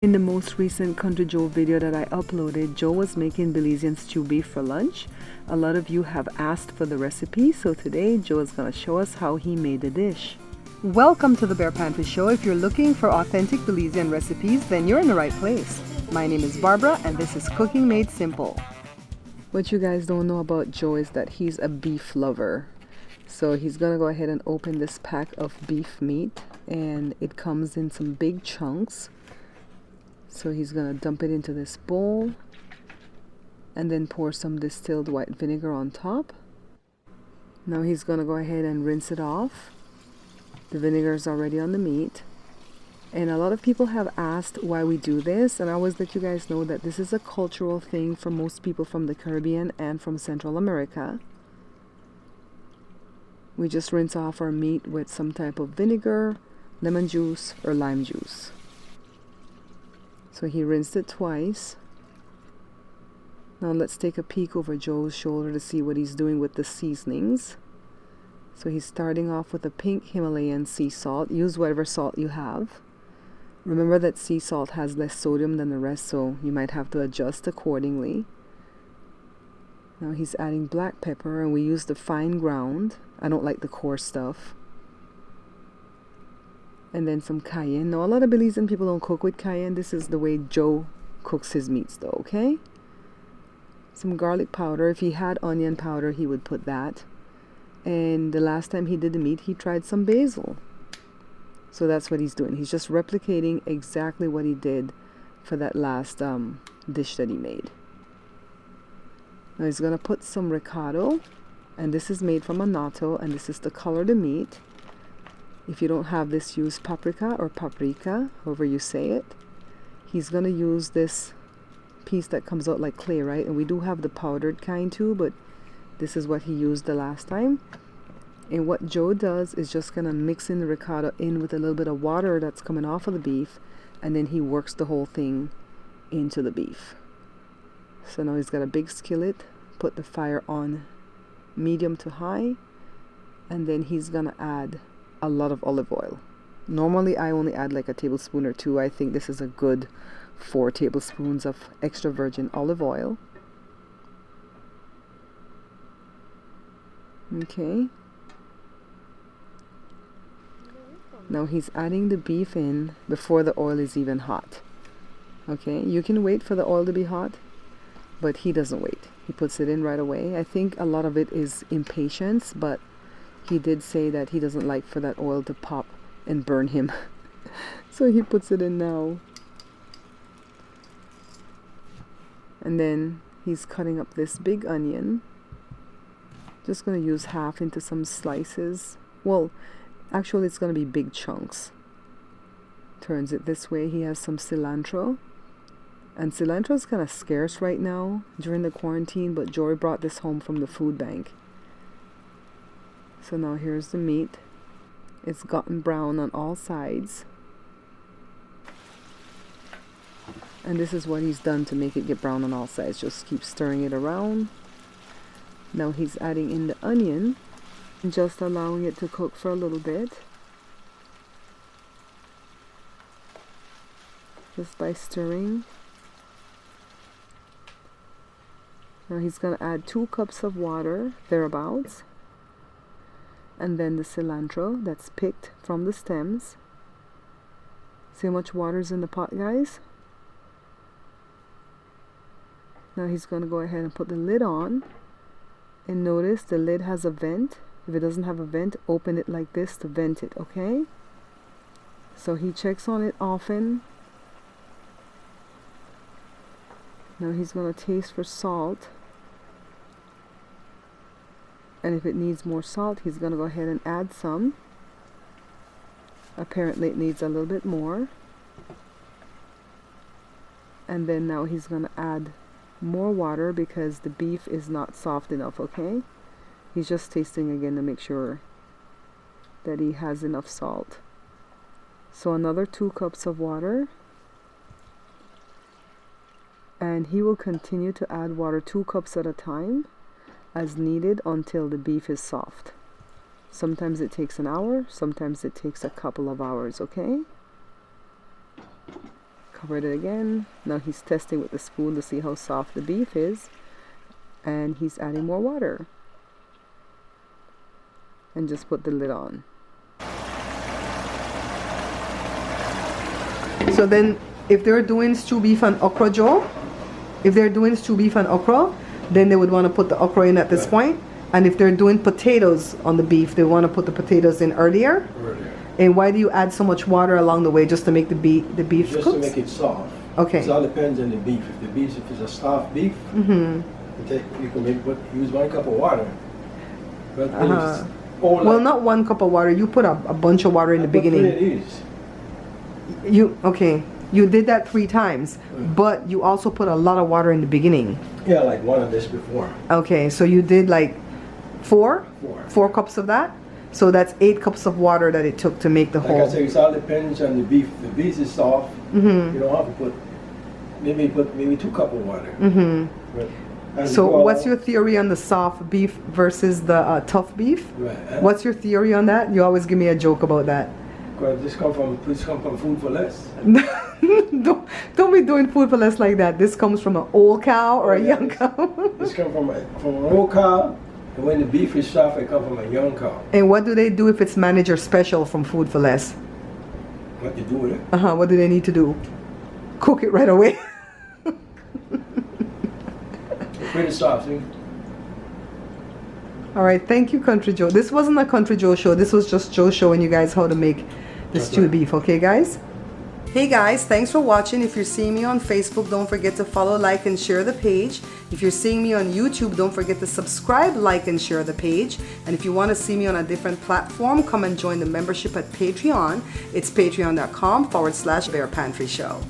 In the most recent Country Joe video that I uploaded, Joe was making Belizean stew beef for lunch. A lot of you have asked for the recipe, so today Joe is going to show us how he made the dish. Welcome to the Bear Pantry Show. If you're looking for authentic Belizean recipes, then you're in the right place. My name is Barbara and this is Cooking Made Simple. What you guys don't know about Joe is that he's a beef lover. So he's going to go ahead and open this pack of beef meat, and it comes in some big chunks. So he's going to dump it into this bowl and then pour some distilled white vinegar on top. Now he's going to go ahead and rinse it off. The vinegar is already on the meat. And a lot of people have asked why we do this, and I always let you guys know that this is a cultural thing for most people from the Caribbean and from Central America. We just rinse off our meat with some type of vinegar, lemon juice, or lime juice. So he rinsed it twice. Now let's take a peek over Joe's shoulder to see what he's doing with the seasonings. So he's starting off with a pink Himalayan sea salt. Use whatever salt you have. Remember that sea salt has less sodium than the rest, so you might have to adjust accordingly. Now he's adding black pepper, and we use the fine ground. I don't like the coarse stuff. And then some cayenne. Now a lot of Belizean people don't cook with cayenne. This is the way Joe cooks his meats though, okay? Some garlic powder. If he had onion powder, he would put that. And the last time he did the meat, he tried some basil. So that's what he's doing. He's just replicating exactly what he did for that last dish that he made. Now he's going to put some recado. And this is made from annatto, and this is to color the meat. If you don't have this, use paprika or paprika, however you say it. He's going to use this piece that comes out like clay, right? And we do have the powdered kind too, but this is what he used the last time. And what Joe does is just going to mix in the ricotta in with a little bit of water that's coming off of the beef, and then he works the whole thing into the beef. So now he's got a big skillet, put the fire on medium to high, and then he's going to add a lot of olive oil. Normally I only add like a tablespoon or two. I think this is a good 4 tablespoons of extra virgin olive oil. Okay. Now he's adding the beef in before the oil is even hot. Okay, you can wait for the oil to be hot, but he doesn't wait. He puts it in right away. I think a lot of it is impatience, but he did say that he doesn't like for that oil to pop and burn him. So he puts it in now. And then he's cutting up this big onion. Just going to use half into some slices. Well, actually it's going to be big chunks. Turns it this way. He has some cilantro. And cilantro is kind of scarce right now during the quarantine, but Jory brought this home from the food bank. So now here's the meat. It's gotten brown on all sides. And this is what he's done to make it get brown on all sides. Just keep stirring it around. Now he's adding in the onion and just allowing it to cook for a little bit. Just by stirring. Now he's going to add 2 cups of water, thereabouts. And then the cilantro that's picked from the stems. See how much water's in the pot, guys? Now he's going to go ahead and put the lid on. And notice the lid has a vent. If it doesn't have a vent, open it like this to vent it, okay? So he checks on it often. Now he's going to taste for salt. And if it needs more salt, he's going to go ahead and add some. Apparently it needs a little bit more. And then now he's going to add more water because the beef is not soft enough, okay? He's just tasting again to make sure that he has enough salt. So another 2 cups of water. And he will continue to add water 2 cups at a time, as needed until the beef is soft. Sometimes it takes an hour, sometimes it takes a couple of hours, okay? covered it again. Now he's testing with the spoon to see how soft the beef is. And he's adding more water. And just put the lid on. So then, if they're doing stew beef and okra, Joe, if they're doing stew beef and okra, then they would want to put the okra in at this point. And if they're doing potatoes on the beef, they want to put the potatoes in earlier. And why do you add so much water along the way, just to make the beef just cooked? To make it soft. Okay. It all depends on the beef. If it's a soft beef, you can use 1 cup of water. But well, not 1 cup of water. You put a bunch of water in the beginning. It is. You did that 3 times, but you also put a lot of water in the beginning. Yeah, like one of this before. Okay, so you did like 4 cups of that. So that's 8 cups of water that it took to make the whole. Like I said, it all depends on the beef. If the beef is soft, you don't have to put maybe 2 cups of water. So what's your theory on the soft beef versus the tough beef? Right. What's your theory on that? You always give me a joke about that. Because this come from Food for Less. don't be doing Food for Less like that. This comes from an old cow or a young cow. This comes from an old cow, and when the beef is soft, it comes from a young cow. And what do they do if it's manager special from Food for Less? What you do with it? What do they need to do? Cook it right away. It's pretty soft, see? All right, thank you, Country Joe. This wasn't a Country Joe show. This was just Joe showing you guys how to make the stewed beef. Okay, guys? Hey, guys. Thanks for watching. If you're seeing me on Facebook, don't forget to follow, like, and share the page. If you're seeing me on YouTube, don't forget to subscribe, like, and share the page. And if you want to see me on a different platform, come and join the membership at Patreon. It's patreon.com/Bear Pantry Show.